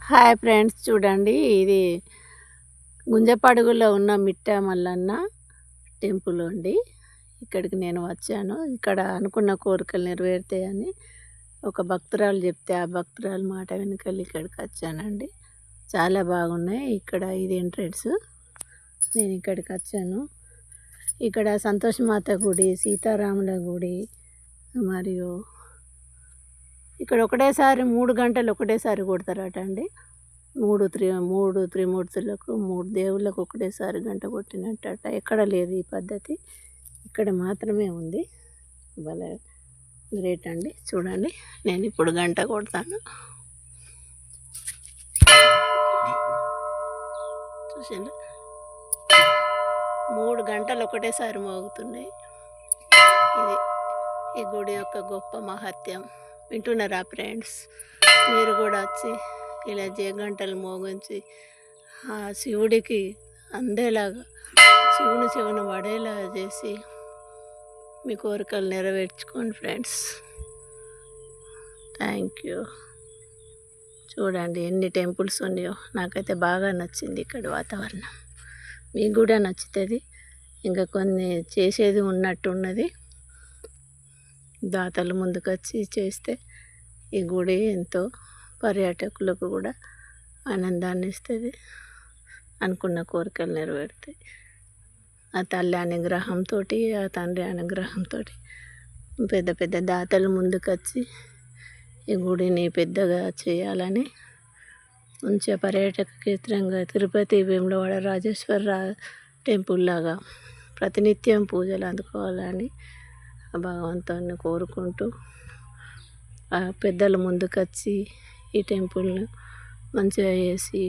Hi friends, చూడండి ఇది గుంజపడుగులో ఉన్న మిట్ట మల్లన్న టెంపుల్ అండి. ఇక్కడికి నేను వచ్చాను. ఇక్కడ అనుకున్న కోరికలు నెరవేరుతాయని ఒక భక్తురాలు చెప్తే ఆ భక్తురాలు మాట వెనుకలు ఇక్కడికి వచ్చానండి. చాలా బాగున్నాయి. ఇక్కడ ఇది ఎంట్రెన్స్. నేను ఇక్కడికి వచ్చాను. ఇక్కడ సంతోషమాత గుడి, సీతారాముల గుడి, మరియు ఇక్కడ ఒకటేసారి 3 గంటలు ఒకటేసారి కొడతారట అండి. మూడు త్రిమూర్తులకు 3 దేవుళ్ళకు ఒకటేసారి గంట కొట్టినట్టట. ఎక్కడ లేదు ఈ పద్ధతి, ఇక్కడ మాత్రమే ఉంది. భలే గ్రేట్ అండి. చూడండి, నేను ఇప్పుడు గంట కొడతాను. చూసిండు, 3 గంటలు ఒకటేసారి మోగుతున్నాయి. ఇది ఈ గుడి యొక్క గొప్ప మహత్యం. వింటున్నారా ఫ్రెండ్స్? మీరు కూడా వచ్చి ఇలా గంటలు మోగించి ఆ శివుడికి అందేలాగా, శివుని చెవును పడేలా చేసి మీ కోరికలు నెరవేర్చుకోండి ఫ్రెండ్స్. Thank you. చూడండి ఎన్ని టెంపుల్స్ ఉన్నాయో. నాకైతే బాగా నచ్చింది ఇక్కడ వాతావరణం. మీకు కూడా నచ్చుతుంది. ఇంకా కొన్ని చేసేది ఉన్నట్టున్నది. దాతలు ముందుకొచ్చి చేస్తే ఈ గుడి ఎంతో పర్యాటకులకు కూడా ఆనందాన్ని ఇస్తుంది. అనుకున్న కోరికలు నెరవేరుతాయి. ఆ తల్లి అనుగ్రహంతో, ఆ తండ్రి అనుగ్రహంతో పెద్ద పెద్ద దాతలు ముందుకొచ్చి ఈ గుడిని పెద్దగా చేయాలని, మంచిగా పర్యాటక కేంద్రంగా తిరుపతి వేములవాడ రాజేశ్వర టెంపుల్ లాగా ప్రతినిత్యం పూజలు అందుకోవాలని భగవంతుని కోరుకుంటూ, ఆ పెద్దలు ముందుకొచ్చి ఈ టెంపుల్ను మంచిగా చేసి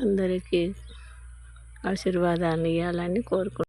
అందరికీ ఆశీర్వాదాన్ని ఇవ్వాలని కోరుకుంటున్నాను.